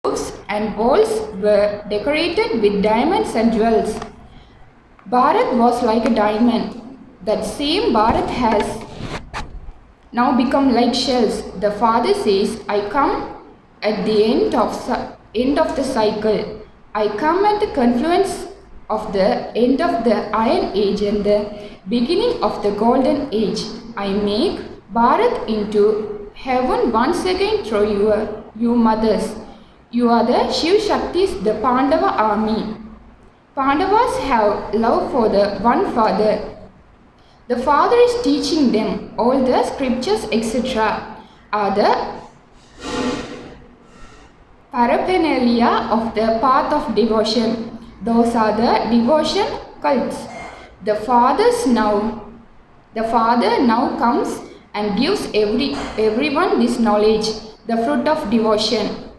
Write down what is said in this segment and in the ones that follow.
roofs and walls were decorated with diamonds and jewels. Bharat was like a diamond. That same Bharat has now become like shells. The father says, I come at the end of the cycle. I come at the confluence of the end of the Iron Age and the beginning of the Golden Age. I make Bharat into heaven once again through you mothers. You are the Shiv Shaktis, the Pandava army. Pandavas have love for the one father. The father is teaching them all the scriptures, etc. are the paraphernalia of the path of devotion. Those are the devotion cults. The father now comes and gives everyone this knowledge, the fruit of devotion,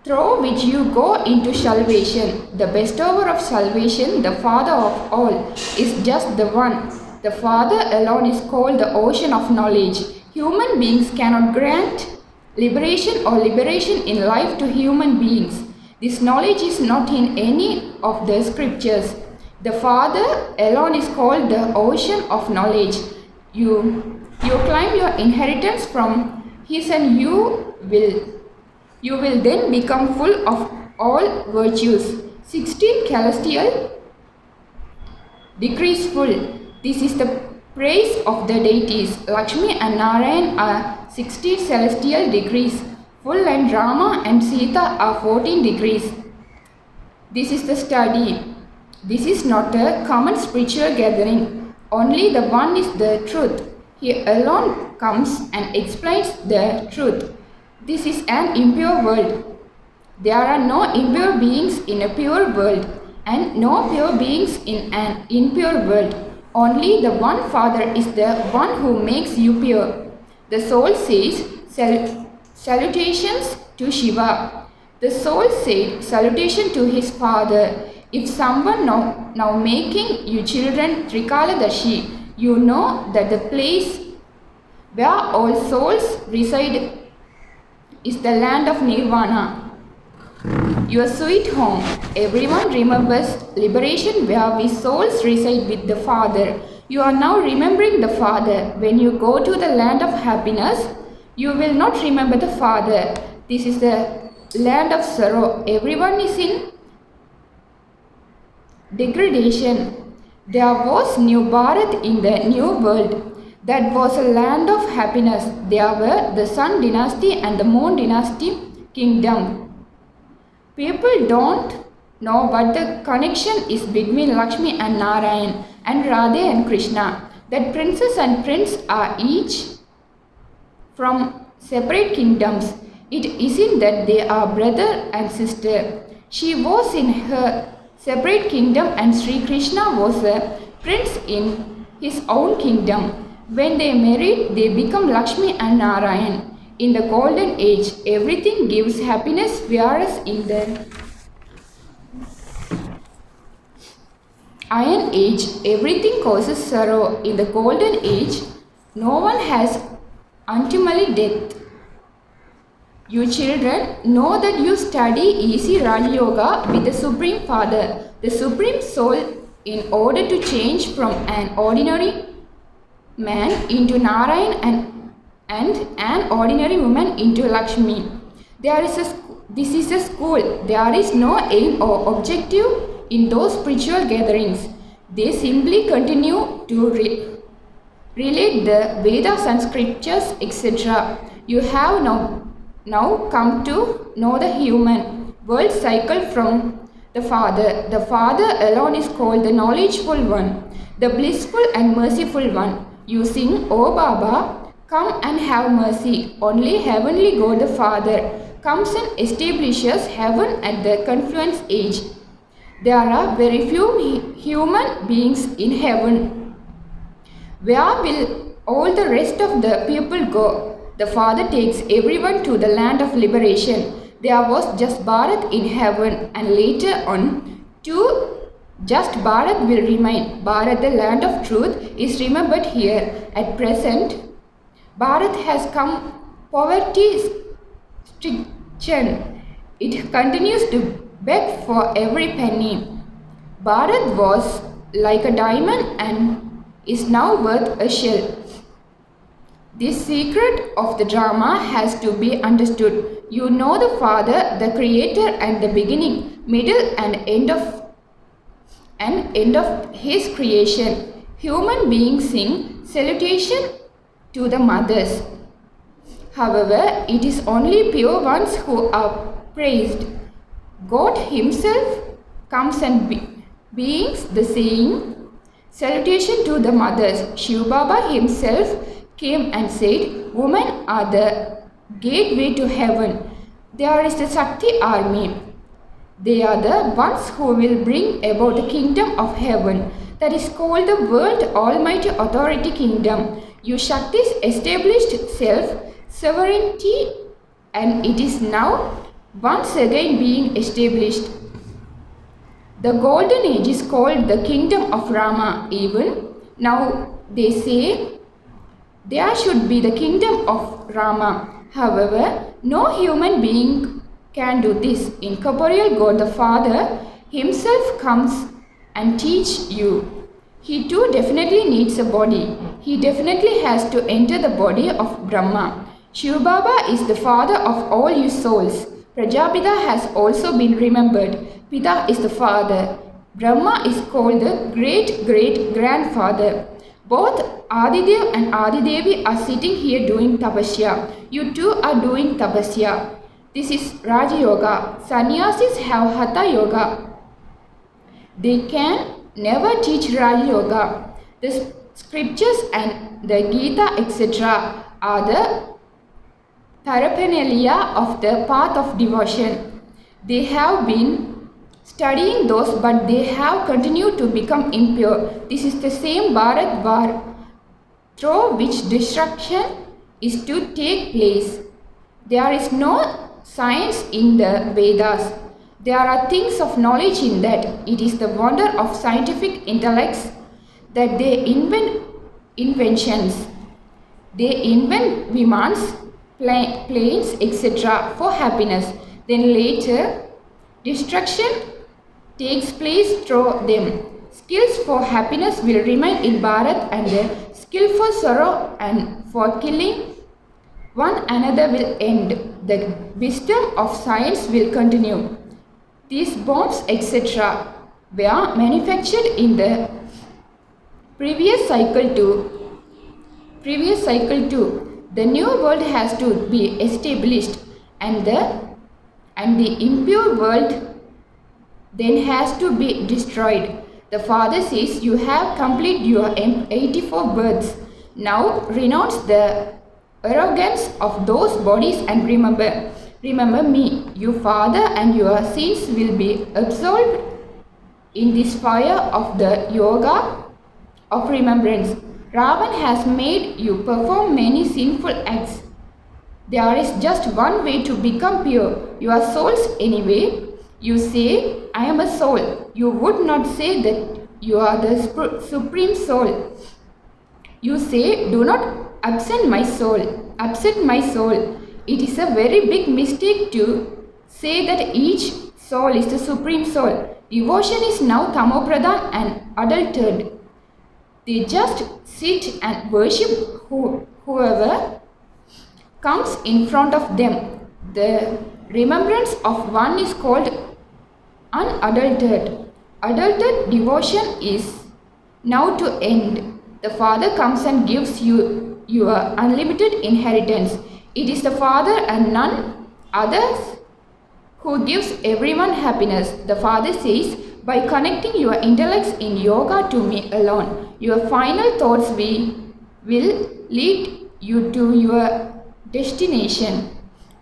through which you go into salvation. The bestower of salvation, the Father of all, is just the one. The Father alone is called the ocean of knowledge. Human beings cannot grant liberation in life to human beings. This knowledge is not in any of the scriptures. The Father alone is called the ocean of knowledge. You claim your inheritance from His, and you will then become full of all virtues. 16 celestial decrees full. This is the praise of the deities. Lakshmi and Narayan are 16 celestial degrees full, and Rama and Sita are 14 degrees. This is the study. This is not a common spiritual gathering. Only the one is the truth. He alone comes and explains the truth. This is an impure world. There are no impure beings in a pure world, and no pure beings in an impure world. Only the one Father is the one who makes you pure. The soul says, salutations to Shiva. The soul said, salutation to his father. If someone now making you children Trikaladashi, you know that the place where all souls reside is the land of Nirvana, your sweet home. Everyone remembers liberation where we souls reside with the Father. You are now remembering the Father. When you go to the land of happiness, you will not remember the Father. This is the land of sorrow. Everyone is in degradation. There was new Bharat in the new world. That was a land of happiness. There were the Sun dynasty and the Moon dynasty kingdom. People don't know what the connection is between Lakshmi and Narayan and Radha and Krishna. That princess and prince are each from separate kingdoms. It isn't that they are brother and sister. She was in her separate kingdom and Sri Krishna was a prince in his own kingdom. When they married, they become Lakshmi and Narayan. In the golden age, everything gives happiness, whereas in the iron age, everything causes sorrow. In the golden age, no one has ultimately death. You children know that you study easy Raja Yoga with the Supreme Father, the Supreme Soul, in order to change from an ordinary man into Narayan and an ordinary woman into Lakshmi. This is a school. There is no aim or objective in those spiritual gatherings. They simply continue to relate the Vedas and scriptures, etc. You have now come to know the human world cycle from the Father. The Father alone is called the knowledgeful one, the blissful and merciful one. You sing, O Baba, come and have mercy. Only heavenly God the Father comes and establishes heaven at the confluence age. There are very few human beings in heaven. Where will all the rest of the people go? The Father takes everyone to the land of liberation. There was just Bharat in heaven, and later on, just Bharat will remain. Bharat, the land of truth, is remembered here. At present, Bharat has come poverty stricken. It continues to beg for every penny. Bharat was like a diamond and is now worth a shell. This secret of the drama has to be understood. You know the Father, the Creator, and the beginning, middle, and end of His creation. Human beings sing salutation to the mothers. However, it is only pure ones who are praised. God Himself comes and beings the saying salutation to the mothers. Shiv Baba himself came and said, "Women are the gateway to heaven. There is the Shakti army. They are the ones who will bring about the kingdom of heaven. That is called the World Almighty Authority Kingdom. You Shakti's established self-sovereignty, and it is now once again being established. The golden age is called the kingdom of Rama. Even now they say there should be the kingdom of Rama. However, no human being can do this. Incorporeal God the Father Himself comes and teach you. He too definitely needs a body. He definitely has to enter the body of Brahma. Shiv Baba is the father of all you souls. Prajapita has also been remembered. Pita is the father. Brahma is called the great-great-grandfather. Both Adidev and Adidevi are sitting here doing tapasya. You too are doing tapasya. This is Raja Yoga. Sannyasis have Hatha Yoga. They can never teach Raja Yoga. The scriptures and the Gita etc. are the paraphernalia of the path of devotion. They have been studying those, but they have continued to become impure. This is the same Bharat war through which destruction is to take place. There is no science in the Vedas. There are things of knowledge in that. It is the wonder of scientific intellects that they invent inventions. They invent vimans, planes, etc. for happiness. Then later, destruction takes place through them. Skills for happiness will remain in Bharat, and the skill for sorrow and for killing one another will end. The wisdom of science will continue. These bombs etc. were manufactured in the previous cycle too. The new world has to be established, and the impure world then has to be destroyed. The Father says, you have completed your 84 births. Now renounce the arrogance of those bodies and remember me. Your Father and your sins will be absolved in this fire of the yoga of remembrance. Ravan has made you perform many sinful acts. There is just one way to become pure. Your souls anyway. You say, I am a soul. You would not say that you are the supreme soul. You say, do not upset my soul. It is a very big mistake to say that each soul is the supreme soul. Devotion is now tamopradhan and adulterated. They just sit and worship whoever comes in front of them. The remembrance of one is called unadulterated. Adulterated devotion is now to end. The Father comes and gives you your unlimited inheritance. It is the Father and none others who gives everyone happiness. The Father says, by connecting your intellects in yoga to me alone, your final thoughts will lead you to your destination.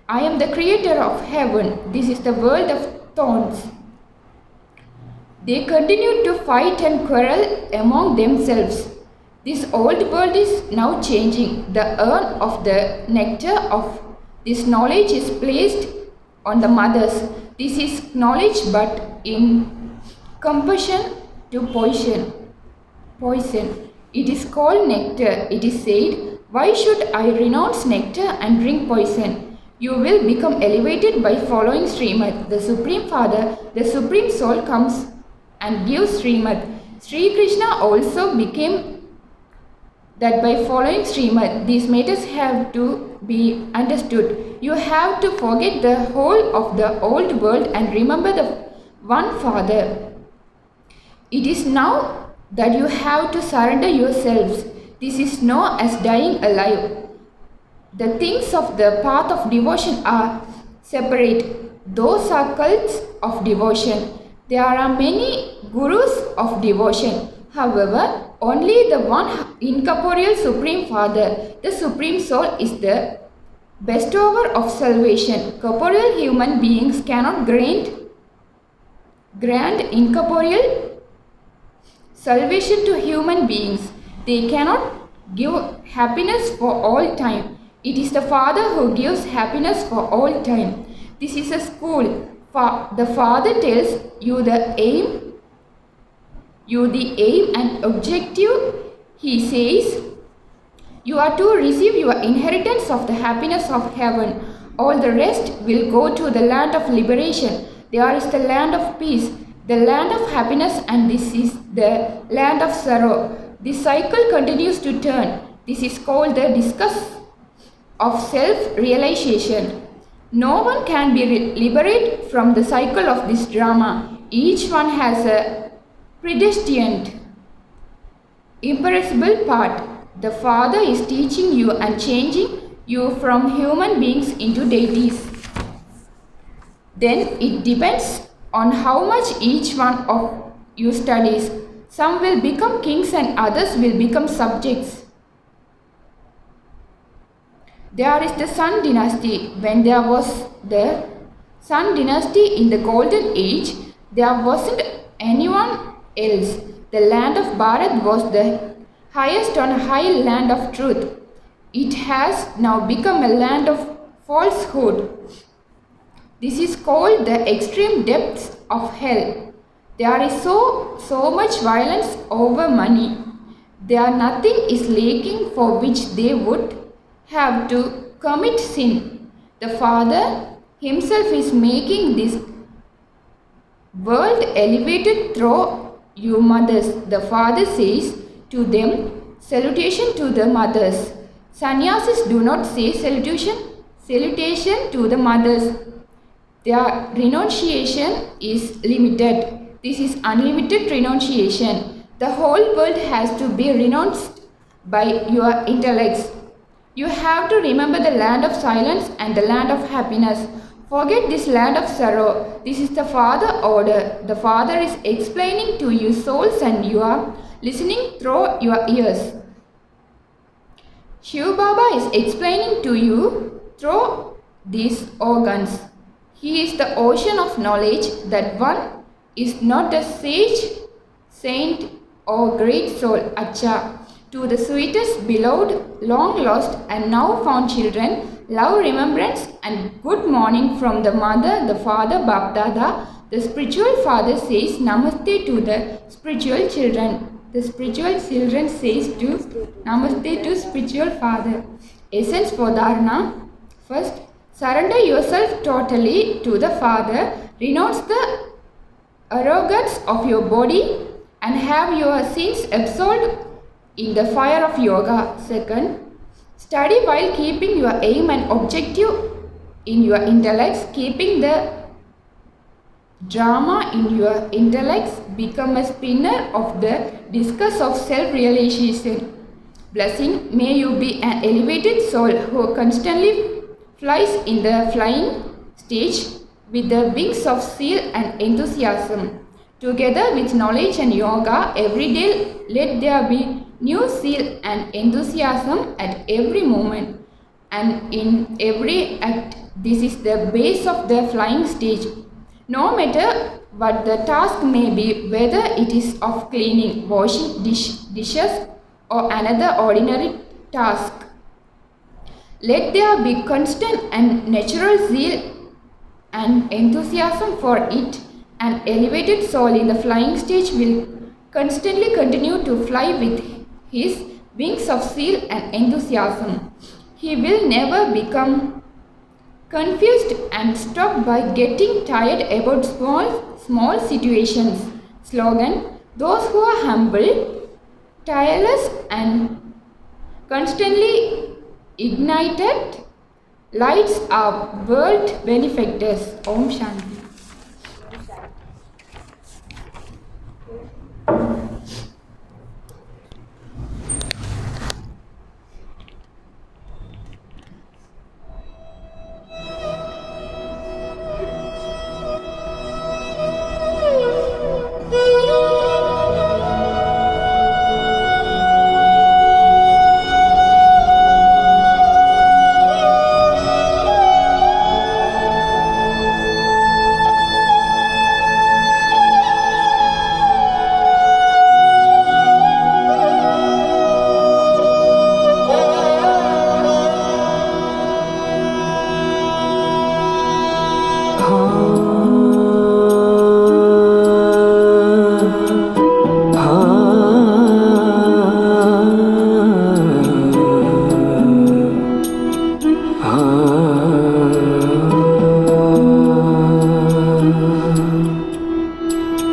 I am the creator of heaven. This is the world of thorns. They continue to fight and quarrel among themselves. This old world is now changing. The urn of the nectar of this knowledge is placed on the mothers. This is knowledge, but in compulsion to poison. It is called nectar. It is said, why should I renounce nectar and drink poison? You will become elevated by following Srimad. The Supreme Father, the Supreme Soul comes and gives Srimad. Sri Krishna also became that by following Srimad, these matters have to be understood. You have to forget the whole of the old world and remember the one Father. It is now that you have to surrender yourselves. This is known as dying alive. The things of the path of devotion are separate. Those are cults of devotion. There are many gurus of devotion. However, only the one incorporeal Supreme Father, the Supreme Soul, is the bestower of salvation. Corporeal human beings cannot grant incorporeal salvation to human beings. They cannot give happiness for all time. It is the Father who gives happiness for all time. This is a school. The Father tells you the aim and objective. He says you are to receive your inheritance of the happiness of heaven. All the rest will go to the land of liberation. There is the land of peace, the land of happiness, and this is the land of sorrow. This cycle continues to turn. This is called the discuss of self-realization. No one can be liberated from the cycle of this drama. Each one has a predestined, imperishable part. The Father is teaching you and changing you from human beings into deities. Then it depends on how much each one of you studies. Some will become kings and others will become subjects. There is the Sun dynasty. When there was the Sun dynasty in the golden age, there wasn't anyone else. The land of Bharat was the highest on high land of truth. It has now become a land of falsehood. This is called the extreme depths of hell. There is so much violence over money. There nothing is lacking for which they would have to commit sin. The Father himself is making this world elevated through you mothers. The Father says to them, salutation to the mothers. Sannyasis do not say salutation to the mothers. Their renunciation is limited. This is unlimited renunciation. The whole world has to be renounced by your intellects. You have to remember the land of silence and the land of happiness. Forget this land of sorrow. This is the Father order. The Father is explaining to you souls and you are listening through your ears. Shiv Baba is explaining to you through these organs. He is the ocean of knowledge. That one is not a sage, saint or great soul. Acha. To the sweetest, beloved, long lost and now found children, love, remembrance and good morning from the mother, the father, Bapdada. The spiritual father says Namaste to the spiritual children. The spiritual children says to Namaste to spiritual father. Essence for Dharana. First, surrender yourself totally to the Father. Renounce the arrogance of your body and have your sins absolved in the fire of yoga. Second, study while keeping your aim and objective in your intellects, keeping the drama in your intellects. Become a spinner of the discus of self-realization. Blessing, may you be an elevated soul who constantly flies in the flying stage with the wings of zeal and enthusiasm. Together with knowledge and yoga, every day let there be new zeal and enthusiasm at every moment and in every act. This is the base of the flying stage. No matter what the task may be, whether it is of cleaning, washing dishes or another ordinary task, let there be constant and natural zeal and enthusiasm for it. An elevated soul in the flying stage will constantly continue to fly with his wings of zeal and enthusiasm. He will never become confused and stopped by getting tired about small situations. Slogan: those who are humble, tireless and constantly ignited lights are world benefactors. Om Shanti.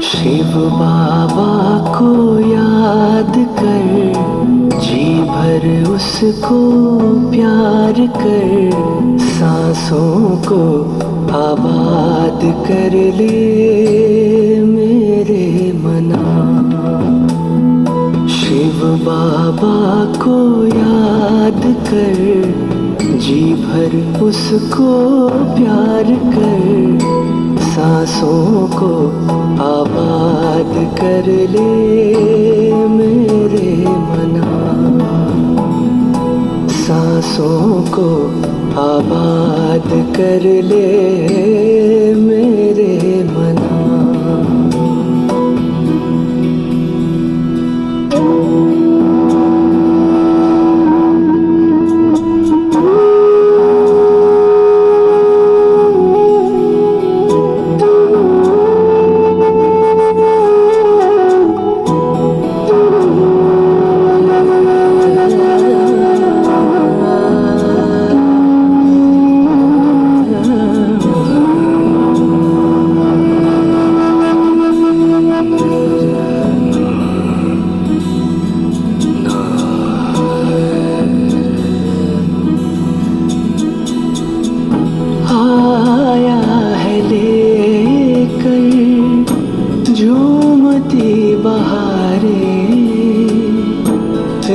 Shiv बाबा को याद कर, जी भर उसको प्यार कर, सांसों को आबाद कर ले मेरे मना। शिव बाबा को याद कर, जी भर उसको प्यार कर, सांसों को आबाद कर ले मेरे मना। सांसों को आबाद कर ले मेरे मना।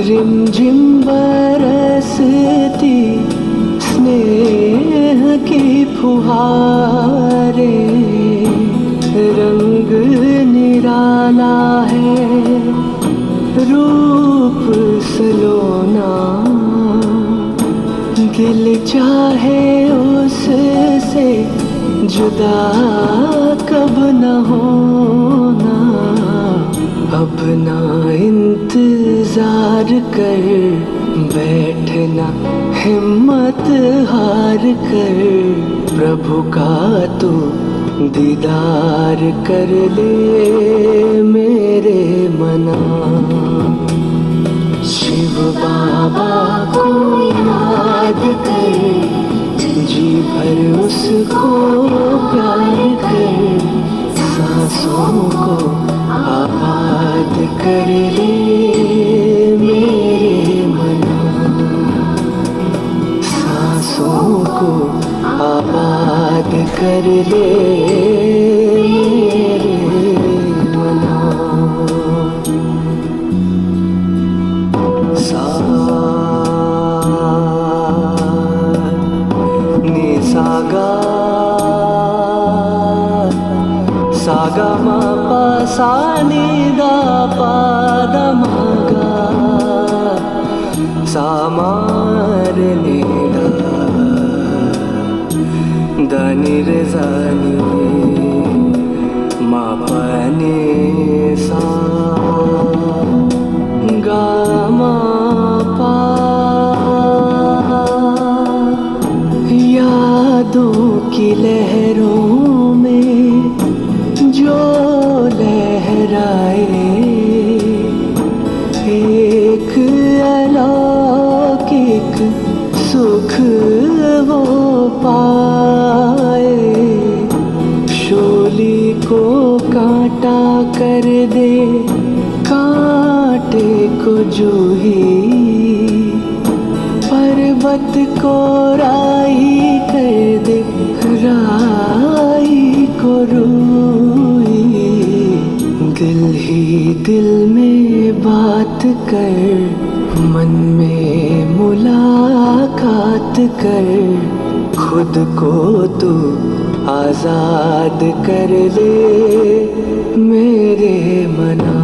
रिमझिम बरसती स्नेह की फुहारे, रंग निराला है रूप सलोना, दिल चाहे उससे जुदा कब न होना। अब ना इंतजार कर, बैठना हिम्मत हार कर, प्रभु का तू दीदार कर ले मेरे मना। शिव बाबा को याद कर, जी भर उसको प्यार कर, सांसों को आबाद कर ले मेरे मना। सांसों को आबाद कर ले मेरे मना। सा नि सा गा, सा गा मा पा सा नि दा पा दा मा गा, सा मा रे नि दा, दा नि रे सा नि, मा पा नि सा, गा मा पा। यादों की लहरों में जो लहराए, एक अलौकिक सुख वो पाए। जूही पर्वत को राई कर दे, राई को रूई। दिल ही दिल में बात कर, मन में मुलाकात कर, खुद को तू आजाद कर ले मेरे मना।